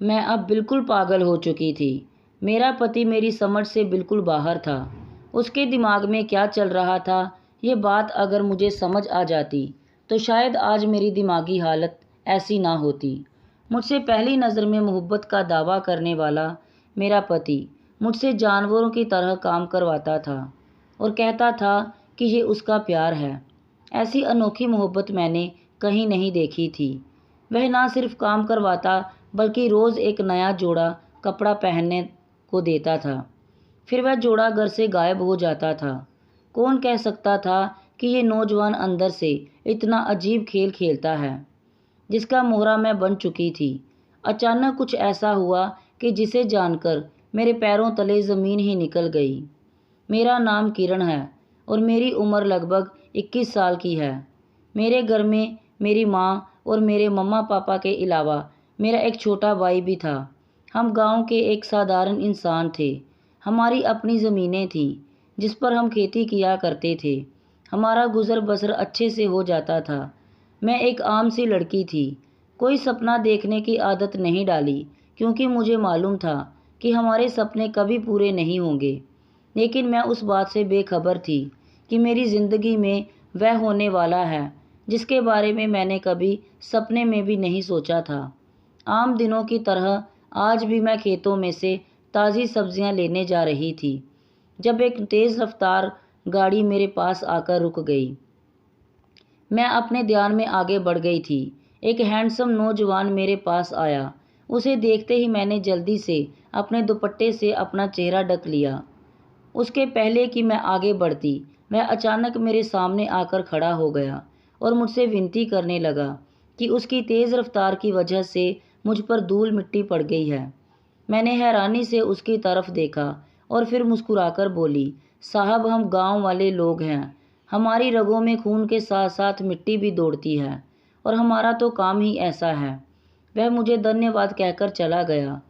मैं अब बिल्कुल पागल हो चुकी थी। मेरा पति मेरी समझ से बिल्कुल बाहर था। उसके दिमाग में क्या चल रहा था, ये बात अगर मुझे समझ आ जाती तो शायद आज मेरी दिमागी हालत ऐसी ना होती। मुझसे पहली नज़र में मोहब्बत का दावा करने वाला मेरा पति मुझसे जानवरों की तरह काम करवाता था और कहता था कि ये उसका प्यार है। ऐसी अनोखी मोहब्बत मैंने कहीं नहीं देखी थी। वह ना सिर्फ काम करवाता बल्कि रोज़ एक नया जोड़ा कपड़ा पहनने को देता था। फिर वह जोड़ा घर से गायब हो जाता था। कौन कह सकता था कि ये नौजवान अंदर से इतना अजीब खेल खेलता है जिसका मोहरा मैं बन चुकी थी। अचानक कुछ ऐसा हुआ कि जिसे जानकर मेरे पैरों तले ज़मीन ही निकल गई। मेरा नाम किरण है और मेरी उम्र लगभग 21 साल की है। मेरे घर में मेरी माँ और मेरे मम्मा पापा के अलावा मेरा एक छोटा भाई भी था। हम गांव के एक साधारण इंसान थे। हमारी अपनी ज़मीनें थीं जिस पर हम खेती किया करते थे। हमारा गुज़र बसर अच्छे से हो जाता था। मैं एक आम सी लड़की थी। कोई सपना देखने की आदत नहीं डाली क्योंकि मुझे मालूम था कि हमारे सपने कभी पूरे नहीं होंगे। लेकिन मैं उस बात से बेखबर थी कि मेरी ज़िंदगी में वह होने वाला है जिसके बारे में मैंने कभी सपने में भी नहीं सोचा था। आम दिनों की तरह आज भी मैं खेतों में से ताज़ी सब्जियां लेने जा रही थी जब एक तेज़ रफ्तार गाड़ी मेरे पास आकर रुक गई। मैं अपने ध्यान में आगे बढ़ गई थी। एक हैंडसम नौजवान मेरे पास आया। उसे देखते ही मैंने जल्दी से अपने दुपट्टे से अपना चेहरा ढक लिया। उसके पहले कि मैं आगे बढ़ती, वह अचानक मेरे सामने आकर खड़ा हो गया और मुझसे विनती करने लगा कि उसकी तेज़ रफ्तार की वजह से मुझ पर धूल मिट्टी पड़ गई है। मैंने हैरानी से उसकी तरफ देखा और फिर मुस्कुराकर बोली, साहब हम गांव वाले लोग हैं। हमारी रगों में खून के साथ साथ मिट्टी भी दौड़ती है और हमारा तो काम ही ऐसा है। वह मुझे धन्यवाद कहकर चला गया।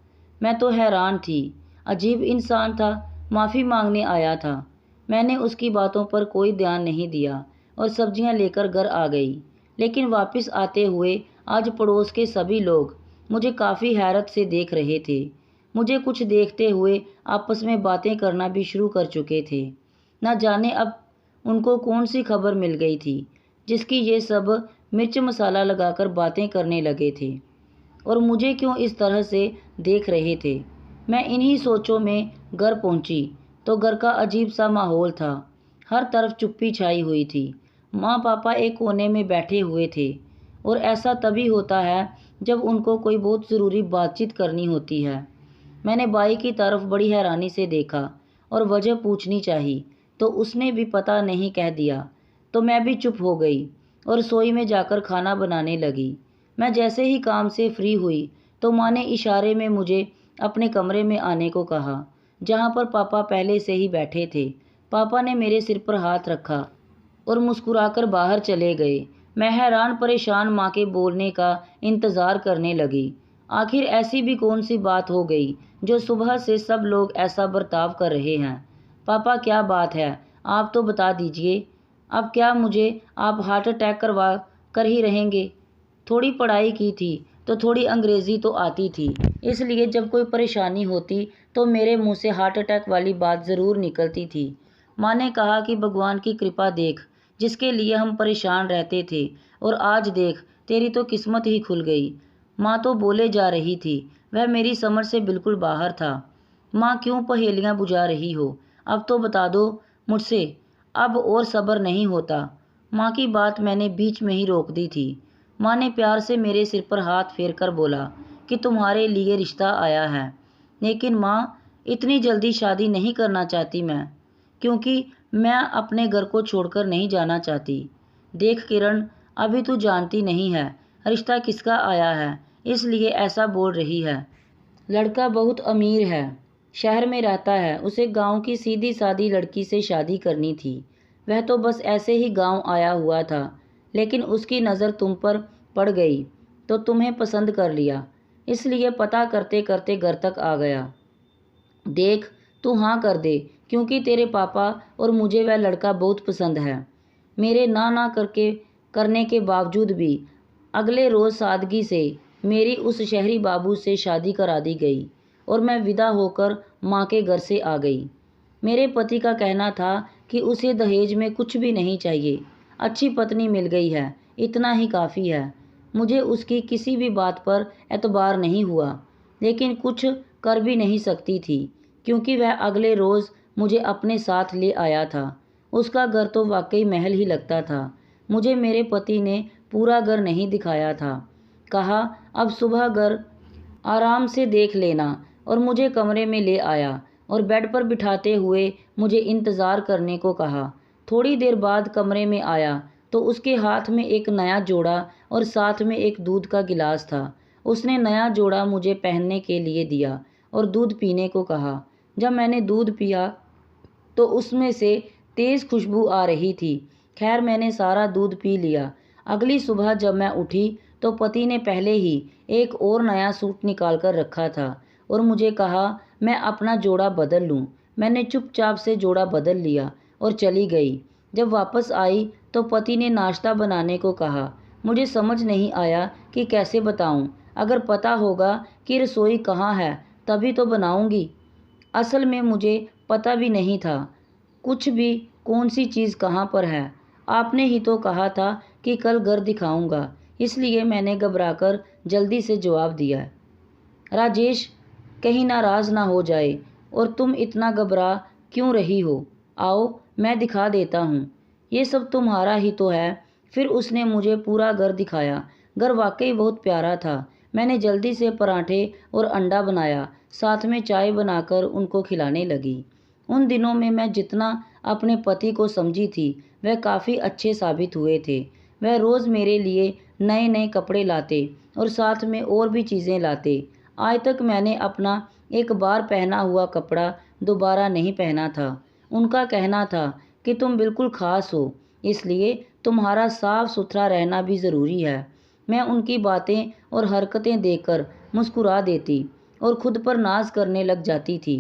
मैं तो हैरान थी। अजीब इंसान था, माफ़ी मांगने आया था। मैंने उसकी बातों पर कोई ध्यान नहीं दिया और सब्जियां लेकर घर आ गई। लेकिन वापस आते हुए आज पड़ोस के सभी लोग मुझे काफ़ी हैरत से देख रहे थे। मुझे कुछ देखते हुए आपस में बातें करना भी शुरू कर चुके थे। न जाने अब उनको कौन सी खबर मिल गई थी जिसकी ये सब मिर्च मसाला लगाकर बातें करने लगे थे और मुझे क्यों इस तरह से देख रहे थे। मैं इन्हीं सोचों में घर पहुंची तो घर का अजीब सा माहौल था। हर तरफ चुप्पी छाई हुई थी। माँ पापा एक कोने में बैठे हुए थे और ऐसा तभी होता है जब उनको कोई बहुत ज़रूरी बातचीत करनी होती है। मैंने बाई की तरफ बड़ी हैरानी से देखा और वजह पूछनी चाहिए तो उसने भी पता नहीं कह दिया। तो मैं भी चुप हो गई और रसोई में जाकर खाना बनाने लगी। मैं जैसे ही काम से फ्री हुई तो माँ ने इशारे में मुझे अपने कमरे में आने को कहा जहाँ पर पापा पहले से ही बैठे थे। पापा ने मेरे सिर पर हाथ रखा और मुस्कुराकर बाहर चले गए। मैं हैरान परेशान माँ के बोलने का इंतज़ार करने लगी। आखिर ऐसी भी कौन सी बात हो गई जो सुबह से सब लोग ऐसा बर्ताव कर रहे हैं। पापा क्या बात है, आप तो बता दीजिए। अब क्या मुझे आप हार्ट अटैक करवा कर ही रहेंगे। थोड़ी पढ़ाई की थी तो थोड़ी अंग्रेज़ी तो आती थी, इसलिए जब कोई परेशानी होती तो मेरे मुंह से हार्ट अटैक वाली बात ज़रूर निकलती थी। माँ ने कहा कि भगवान की कृपा देख, जिसके लिए हम परेशान रहते थे, और आज देख तेरी तो किस्मत ही खुल गई। माँ तो बोले जा रही थी, वह मेरी समझ से बिल्कुल बाहर था। माँ क्यों पहेलियाँ बुझा रही हो, अब तो बता दो मुझसे, अब और सब्र नहीं होता। माँ की बात मैंने बीच में ही रोक दी थी। माँ ने प्यार से मेरे सिर पर हाथ फेर कर बोला कि तुम्हारे लिए रिश्ता आया है। लेकिन माँ, इतनी जल्दी शादी नहीं करना चाहती मैं, क्योंकि मैं अपने घर को छोड़कर नहीं जाना चाहती। देख किरण, अभी तू जानती नहीं है रिश्ता किसका आया है, इसलिए ऐसा बोल रही है। लड़का बहुत अमीर है, शहर में रहता है। उसे गांव की सीधी सादी लड़की से शादी करनी थी। वह तो बस ऐसे ही गांव आया हुआ था, लेकिन उसकी नज़र तुम पर पड़ गई तो तुम्हें पसंद कर लिया, इसलिए पता करते करते घर तक आ गया। देख, तू हाँ कर दे, क्योंकि तेरे पापा और मुझे वह लड़का बहुत पसंद है। मेरे ना ना करके करने के बावजूद भी अगले रोज़ सादगी से मेरी उस शहरी बाबू से शादी करा दी गई और मैं विदा होकर माँ के घर से आ गई। मेरे पति का कहना था कि उसे दहेज में कुछ भी नहीं चाहिए, अच्छी पत्नी मिल गई है, इतना ही काफ़ी है। मुझे उसकी किसी भी बात पर एतबार नहीं हुआ, लेकिन कुछ कर भी नहीं सकती थी क्योंकि वह अगले रोज़ मुझे अपने साथ ले आया था। उसका घर तो वाकई महल ही लगता था। मुझे मेरे पति ने पूरा घर नहीं दिखाया था। कहा, अब सुबह घर आराम से देख लेना, और मुझे कमरे में ले आया और बेड पर बिठाते हुए मुझे इंतज़ार करने को कहा। थोड़ी देर बाद कमरे में आया तो उसके हाथ में एक नया जोड़ा और साथ में एक दूध का गिलास था। उसने नया जोड़ा मुझे पहनने के लिए दिया और दूध पीने को कहा। जब मैंने दूध पिया तो उसमें से तेज़ खुशबू आ रही थी। खैर, मैंने सारा दूध पी लिया। अगली सुबह जब मैं उठी तो पति ने पहले ही एक और नया सूट निकाल कर रखा था और मुझे कहा मैं अपना जोड़ा बदल लूं। मैंने चुपचाप से जोड़ा बदल लिया और चली गई। जब वापस आई तो पति ने नाश्ता बनाने को कहा। मुझे समझ नहीं आया कि कैसे बताऊं। अगर पता होगा कि रसोई कहाँ है तभी तो बनाऊंगी। असल में मुझे पता भी नहीं था कुछ भी, कौन सी चीज़ कहाँ पर है। आपने ही तो कहा था कि कल घर दिखाऊंगा, इसलिए मैंने घबराकर जल्दी से जवाब दिया। राजेश कहीं नाराज़ ना हो जाए, और तुम इतना घबरा क्यों रही हो? आओ मैं दिखा देता हूँ। ये सब तुम्हारा ही तो है। फिर उसने मुझे पूरा घर दिखाया। घर वाकई बहुत प्यारा था। मैंने जल्दी से पराठे और अंडा बनाया, साथ में चाय बनाकर उनको खिलाने लगी। उन दिनों में मैं जितना अपने पति को समझी थी वह काफ़ी अच्छे साबित हुए थे। वह रोज़ मेरे लिए नए नए कपड़े लाते और साथ में और भी चीज़ें लाते। आज तक मैंने अपना एक बार पहना हुआ कपड़ा दोबारा नहीं पहना था। उनका कहना था कि तुम बिल्कुल ख़ास हो, इसलिए तुम्हारा साफ सुथरा रहना भी ज़रूरी है। मैं उनकी बातें और हरकतें देखकर मुस्कुरा देती और खुद पर नाज करने लग जाती थी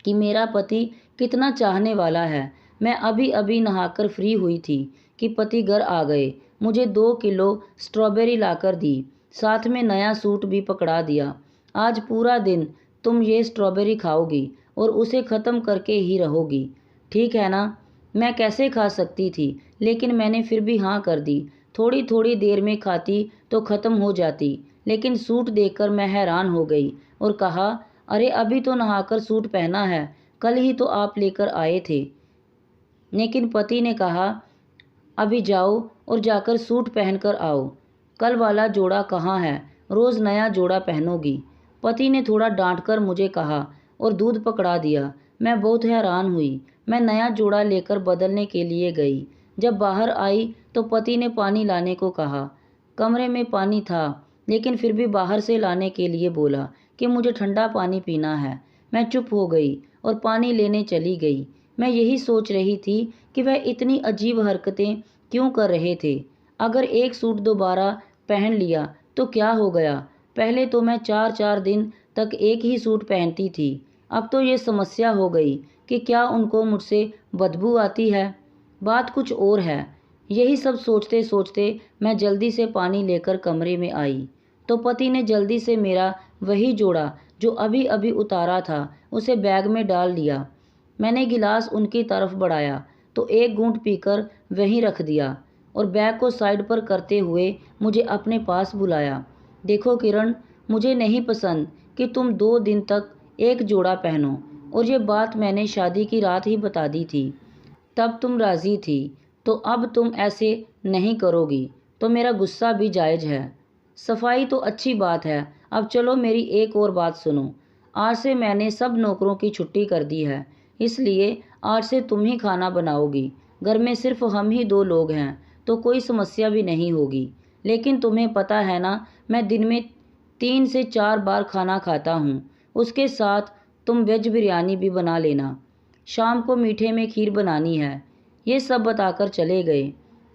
कि मेरा पति कितना चाहने वाला है। मैं अभी अभी नहाकर फ्री हुई थी कि पति घर आ गए। मुझे 2 किलो स्ट्रॉबेरी लाकर दी, साथ में नया सूट भी पकड़ा दिया। आज पूरा दिन तुम ये स्ट्रॉबेरी खाओगी और उसे ख़त्म करके ही रहोगी, ठीक है ना? मैं कैसे खा सकती थी, लेकिन मैंने फिर भी हाँ कर दी। थोड़ी थोड़ी देर में खाती तो ख़त्म हो जाती, लेकिन सूट देखकर मैं हैरान हो गई और कहा, अरे अभी तो नहाकर सूट पहना है, कल ही तो आप लेकर आए थे। लेकिन पति ने कहा, अभी जाओ और जाकर सूट पहनकर आओ। कल वाला जोड़ा कहाँ है? रोज़ नया जोड़ा पहनोगी। पति ने थोड़ा डांटकर मुझे कहा और दूध पकड़ा दिया। मैं बहुत हैरान हुई। मैं नया जोड़ा लेकर बदलने के लिए गई। जब बाहर आई तो पति ने पानी लाने को कहा। कमरे में पानी था, लेकिन फिर भी बाहर से लाने के लिए बोला कि मुझे ठंडा पानी पीना है। मैं चुप हो गई और पानी लेने चली गई। मैं यही सोच रही थी कि वह इतनी अजीब हरकतें क्यों कर रहे थे। अगर एक सूट दोबारा पहन लिया तो क्या हो गया? पहले तो मैं 4-4 दिन तक एक ही सूट पहनती थी। अब तो ये समस्या हो गई कि क्या उनको मुझसे बदबू आती है? बात कुछ और है। यही सब सोचते सोचते मैं जल्दी से पानी लेकर कमरे में आई तो पति ने जल्दी से मेरा वही जोड़ा जो अभी अभी उतारा था उसे बैग में डाल लिया। मैंने गिलास उनकी तरफ बढ़ाया तो एक घूंट पीकर वहीं रख दिया और बैग को साइड पर करते हुए मुझे अपने पास बुलाया। देखो किरण, मुझे नहीं पसंद कि तुम 2 दिन तक एक जोड़ा पहनो, और ये बात मैंने शादी की रात ही बता दी थी। तब तुम राज़ी थी, तो अब तुम ऐसे नहीं करोगी तो मेरा गुस्सा भी जायज़ है। सफाई तो अच्छी बात है। अब चलो मेरी एक और बात सुनो। आज से मैंने सब नौकरों की छुट्टी कर दी है, इसलिए आज से तुम ही खाना बनाओगी। घर में सिर्फ हम ही 2 लोग हैं तो कोई समस्या भी नहीं होगी। लेकिन तुम्हें पता है ना, मैं दिन में 3 से 4 बार खाना खाता हूँ। उसके साथ तुम वेज बिरयानी भी बना लेना। शाम को मीठे में खीर बनानी है। ये सब बताकर चले गए।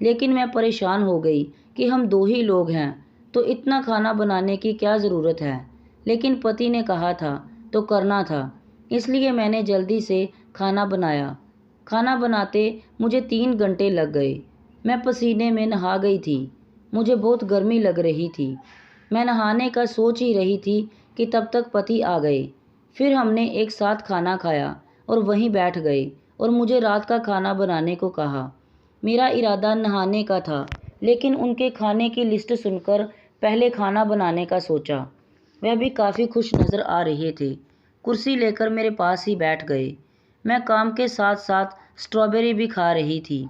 लेकिन मैं परेशान हो गई कि हम 2 ही लोग हैं तो इतना खाना बनाने की क्या ज़रूरत है। लेकिन पति ने कहा था तो करना था, इसलिए मैंने जल्दी से खाना बनाया। खाना बनाते मुझे 3 घंटे लग गए। मैं पसीने में नहा गई थी। मुझे बहुत गर्मी लग रही थी। मैं नहाने का सोच ही रही थी कि तब तक पति आ गए। फिर हमने एक साथ खाना खाया और वहीं बैठ गए और मुझे रात का खाना बनाने को कहा। मेरा इरादा नहाने का था, लेकिन उनके खाने की लिस्ट सुनकर पहले खाना बनाने का सोचा। वह भी काफ़ी खुश नज़र आ रहे थे। कुर्सी लेकर मेरे पास ही बैठ गए। मैं काम के साथ साथ स्ट्रॉबेरी भी खा रही थी।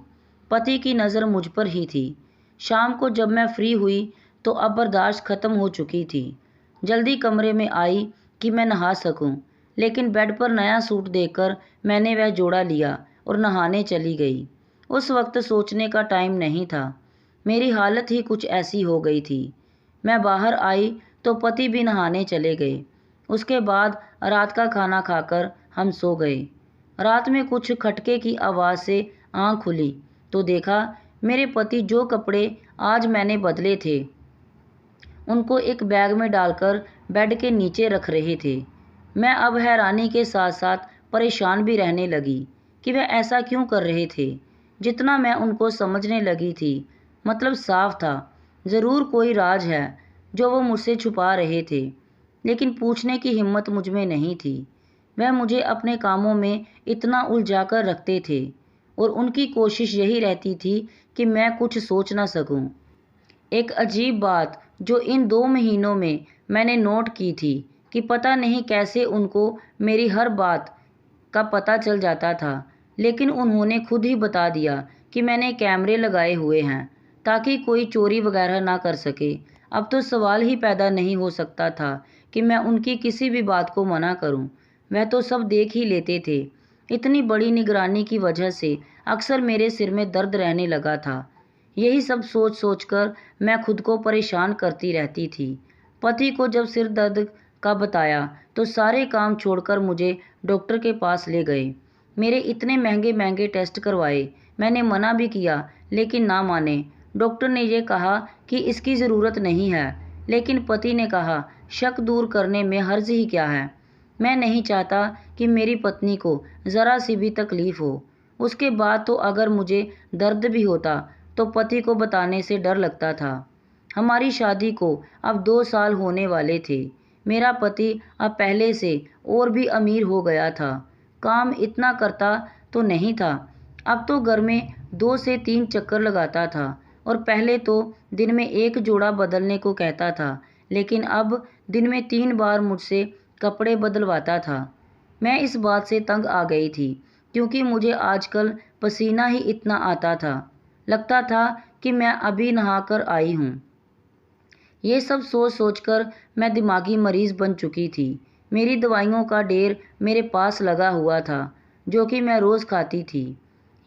पति की नज़र मुझ पर ही थी। शाम को जब मैं फ्री हुई तो अब बर्दाश्त ख़त्म हो चुकी थी। जल्दी कमरे में आई कि मैं नहा सकूं, लेकिन बेड पर नया सूट देखकर मैंने वह जोड़ा लिया और नहाने चली गई। उस वक्त सोचने का टाइम नहीं था। मेरी हालत ही कुछ ऐसी हो गई थी। मैं बाहर आई तो पति भी नहाने चले गए। उसके बाद रात का खाना खाकर हम सो गए। रात में कुछ खटके की आवाज़ से आँख खुली तो देखा मेरे पति जो कपड़े आज मैंने बदले थे उनको एक बैग में डालकर बेड के नीचे रख रहे थे। मैं अब हैरानी के साथ साथ परेशान भी रहने लगी कि वह ऐसा क्यों कर रहे थे। जितना मैं उनको समझने लगी थी, मतलब साफ था, ज़रूर कोई राज है जो वो मुझसे छुपा रहे थे, लेकिन पूछने की हिम्मत मुझ में नहीं थी। वह मुझे अपने कामों में इतना उलझा कर रखते थे और उनकी कोशिश यही रहती थी कि मैं कुछ सोच ना सकूं। एक अजीब बात जो इन 2 महीनों में मैंने नोट की थी कि पता नहीं कैसे उनको मेरी हर बात का पता चल जाता था, लेकिन उन्होंने खुद ही बता दिया कि मैंने कैमरे लगाए हुए हैं ताकि कोई चोरी वगैरह ना कर सके। अब तो सवाल ही पैदा नहीं हो सकता था कि मैं उनकी किसी भी बात को मना करूं। वह तो सब देख ही लेते थे। इतनी बड़ी निगरानी की वजह से अक्सर मेरे सिर में दर्द रहने लगा था। यही सब सोच सोचकर मैं खुद को परेशान करती रहती थी। पति को जब सिर दर्द का बताया तो सारे काम छोड़कर मुझे डॉक्टर के पास ले गए। मेरे इतने महंगे महंगे टेस्ट करवाए। मैंने मना भी किया, लेकिन ना माने। डॉक्टर ने ये कहा कि इसकी ज़रूरत नहीं है, लेकिन पति ने कहा शक दूर करने में हर्ज ही क्या है। मैं नहीं चाहता कि मेरी पत्नी को ज़रा सी भी तकलीफ़ हो। उसके बाद तो अगर मुझे दर्द भी होता तो पति को बताने से डर लगता था। हमारी शादी को अब 2 साल होने वाले थे। मेरा पति अब पहले से और भी अमीर हो गया था। काम इतना करता तो नहीं था। अब तो घर में 2 से 3 चक्कर लगाता था और पहले तो दिन में 1 जोड़ा बदलने को कहता था, लेकिन अब दिन में 3 बार मुझसे कपड़े बदलवाता था। मैं इस बात से तंग आ गई थी, क्योंकि मुझे आजकल पसीना ही इतना आता था, लगता था कि मैं अभी नहाकर आई हूँ। ये सब सोच सोचकर मैं दिमागी मरीज़ बन चुकी थी। मेरी दवाइयों का ढेर मेरे पास लगा हुआ था, जो कि मैं रोज़ खाती थी।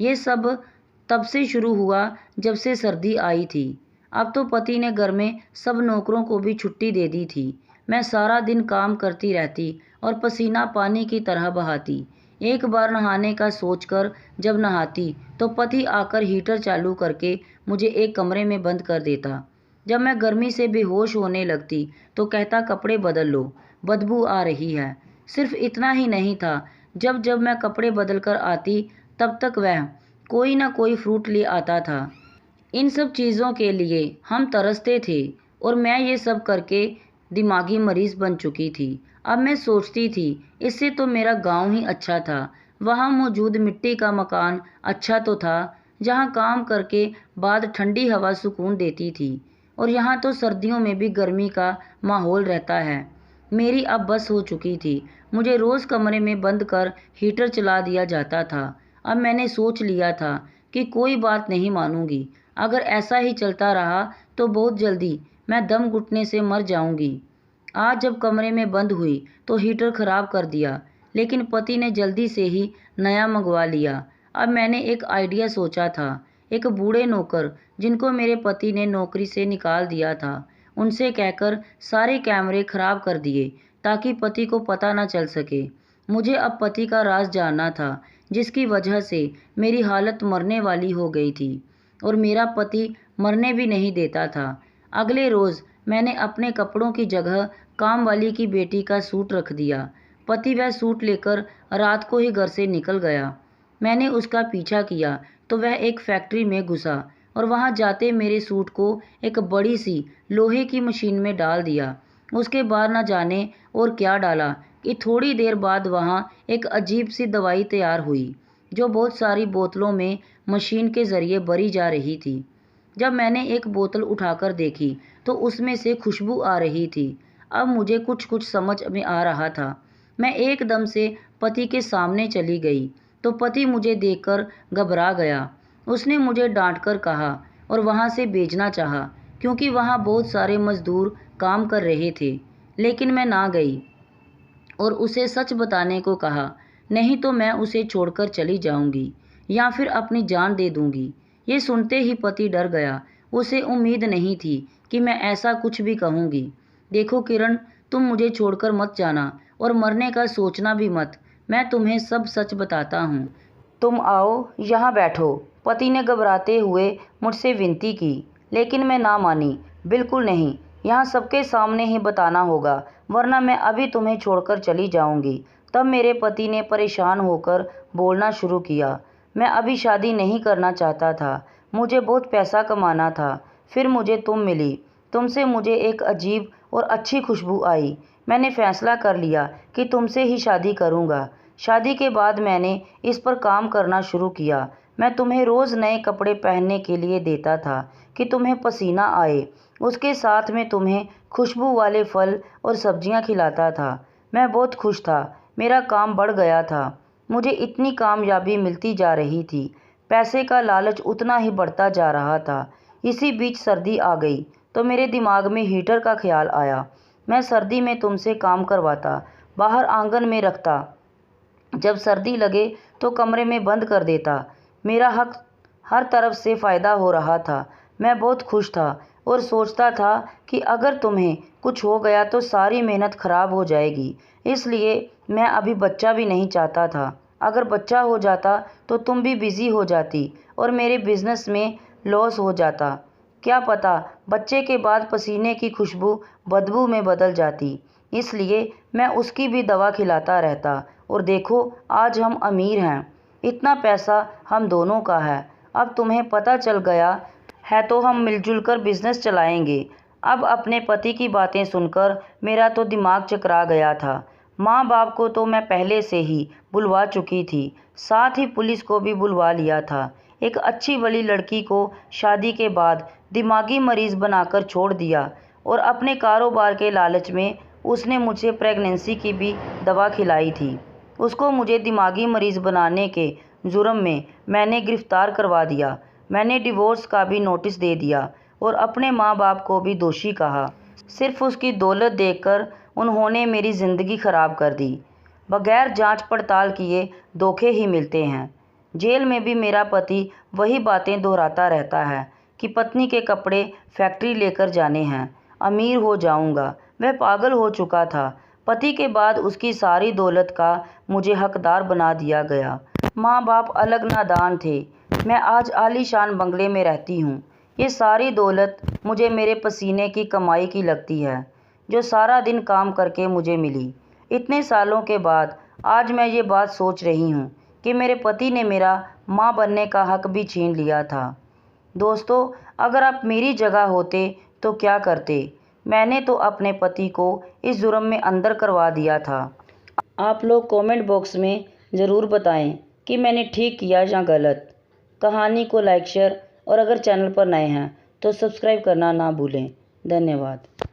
ये सब तब से शुरू हुआ जब से सर्दी आई थी। अब तो पति ने घर में सब नौकरों को भी छुट्टी दे दी थी। मैं सारा दिन काम करती रहती और पसीना पानी की तरह बहाती। एक बार नहाने का सोचकर जब नहाती तो पति आकर हीटर चालू करके मुझे एक कमरे में बंद कर देता। जब मैं गर्मी से बेहोश होने लगती तो कहता कपड़े बदल लो, बदबू आ रही है। सिर्फ इतना ही नहीं था, जब जब मैं कपड़े बदल कर आती तब तक वह कोई ना कोई फ्रूट ले आता था। इन सब चीज़ों के लिए हम तरसते थे और मैं ये सब करके दिमागी मरीज़ बन चुकी थी। अब मैं सोचती थी इससे तो मेरा गांव ही अच्छा था। वहाँ मौजूद मिट्टी का मकान अच्छा तो था, जहाँ काम करके बाद ठंडी हवा सुकून देती थी, और यहाँ तो सर्दियों में भी गर्मी का माहौल रहता है। मेरी अब बस हो चुकी थी। मुझे रोज़ कमरे में बंद कर हीटर चला दिया जाता था। अब मैंने सोच लिया था कि कोई बात नहीं मानूंगी। अगर ऐसा ही चलता रहा तो बहुत जल्दी मैं दम घुटने से मर जाऊंगी। आज जब कमरे में बंद हुई तो हीटर ख़राब कर दिया, लेकिन पति ने जल्दी से ही नया मंगवा लिया। अब मैंने एक आइडिया सोचा था। एक बूढ़े नौकर जिनको मेरे पति ने नौकरी से निकाल दिया था, उनसे कहकर सारे कैमरे ख़राब कर दिए ताकि पति को पता न चल सके। मुझे अब पति का राज जानना था, जिसकी वजह से मेरी हालत मरने वाली हो गई थी, और मेरा पति मरने भी नहीं देता था। अगले रोज़ मैंने अपने कपड़ों की जगह काम वाली की बेटी का सूट रख दिया। पति वह सूट लेकर रात को ही घर से निकल गया। मैंने उसका पीछा किया तो वह एक फैक्ट्री में घुसा। और वहाँ जाते मेरे सूट को एक बड़ी सी लोहे की मशीन में डाल दिया। उसके बाद न जाने और क्या डाला कि थोड़ी देर बाद वहाँ एक अजीब सी दवाई तैयार हुई जो बहुत सारी बोतलों में मशीन के ज़रिए भरी जा रही थी। जब मैंने एक बोतल उठाकर देखी तो उसमें से खुशबू आ रही थी। अब मुझे कुछ कुछ समझ में आ रहा था। मैं एकदम से पति के सामने चली गई तो पति मुझे देखकर घबरा गया। उसने मुझे डांटकर कहा और वहाँ से भेजना चाहा क्योंकि वहाँ बहुत सारे मजदूर काम कर रहे थे। लेकिन मैं ना गई और उसे सच बताने को कहा, नहीं तो मैं उसे छोड़कर चली जाऊंगी या फिर अपनी जान दे दूंगी। ये सुनते ही पति डर गया। उसे उम्मीद नहीं थी कि मैं ऐसा कुछ भी कहूंगी। देखो किरण, तुम मुझे छोड़कर मत जाना और मरने का सोचना भी मत। मैं तुम्हें सब सच बताता हूँ। तुम आओ, यहाँ बैठो। पति ने घबराते हुए मुझसे विनती की, लेकिन मैं ना मानी। बिल्कुल नहीं, यहाँ सबके सामने ही बताना होगा, वरना मैं अभी तुम्हें छोड़कर चली जाऊंगी। तब मेरे पति ने परेशान होकर बोलना शुरू किया, मैं अभी शादी नहीं करना चाहता था। मुझे बहुत पैसा कमाना था। फिर मुझे तुम मिली। तुमसे मुझे एक अजीब और अच्छी खुशबू आई। मैंने फैसला कर लिया कि तुमसे ही शादी करूँगा। शादी के बाद मैंने इस पर काम करना शुरू किया। मैं तुम्हें रोज़ नए कपड़े पहनने के लिए देता था कि तुम्हें पसीना आए। उसके साथ में तुम्हें खुशबू वाले फल और सब्जियां खिलाता था। मैं बहुत खुश था। मेरा काम बढ़ गया था। मुझे इतनी कामयाबी मिलती जा रही थी। पैसे का लालच उतना ही बढ़ता जा रहा था। इसी बीच सर्दी आ गई तो मेरे दिमाग में हीटर का ख्याल आया। मैं सर्दी में तुमसे काम करवाता, बाहर आंगन में रखता। जब सर्दी लगे तो कमरे में बंद कर देता। मेरा हक हर तरफ से फ़ायदा हो रहा था। मैं बहुत खुश था और सोचता था कि अगर तुम्हें कुछ हो गया तो सारी मेहनत ख़राब हो जाएगी। इसलिए मैं अभी बच्चा भी नहीं चाहता था। अगर बच्चा हो जाता तो तुम भी बिज़ी हो जाती और मेरे बिज़नेस में लॉस हो जाता। क्या पता बच्चे के बाद पसीने की खुशबू बदबू में बदल जाती। इसलिए मैं उसकी भी दवा खिलाता रहता। और देखो, आज हम अमीर हैं। इतना पैसा हम दोनों का है। अब तुम्हें पता चल गया है तो हम मिलजुल कर बिजनेस चलाएंगे। अब अपने पति की बातें सुनकर मेरा तो दिमाग चकरा गया था। माँ बाप को तो मैं पहले से ही बुलवा चुकी थी, साथ ही पुलिस को भी बुलवा लिया था। एक अच्छी वाली लड़की को शादी के बाद दिमागी मरीज बनाकर छोड़ दिया और अपने कारोबार के लालच में उसने मुझे प्रेगनेंसी की भी दवा खिलाई थी। उसको मुझे दिमागी मरीज बनाने के जुर्म में मैंने गिरफ्तार करवा दिया। मैंने डिवोर्स का भी नोटिस दे दिया और अपने माँ बाप को भी दोषी कहा। सिर्फ उसकी दौलत देखकर उन्होंने मेरी ज़िंदगी ख़राब कर दी। बगैर जांच पड़ताल किए धोखे ही मिलते हैं। जेल में भी मेरा पति वही बातें दोहराता रहता है कि पत्नी के कपड़े फैक्ट्री लेकर जाने हैं, अमीर हो जाऊंगा। वह पागल हो चुका था। पति के बाद उसकी सारी दौलत का मुझे हकदार बना दिया गया। माँ बाप अलग नादान थे। मैं आज आलीशान बंगले में रहती हूँ। ये सारी दौलत मुझे मेरे पसीने की कमाई की लगती है, जो सारा दिन काम करके मुझे मिली। इतने सालों के बाद आज मैं ये बात सोच रही हूँ कि मेरे पति ने मेरा माँ बनने का हक भी छीन लिया था। दोस्तों, अगर आप मेरी जगह होते तो क्या करते? मैंने तो अपने पति को इस जुर्म में अंदर करवा दिया था। आप लोग कमेंट बॉक्स में ज़रूर बताएं कि मैंने ठीक किया या गलत। कहानी को लाइक, शेयर और अगर चैनल पर नए हैं तो सब्सक्राइब करना ना भूलें। धन्यवाद।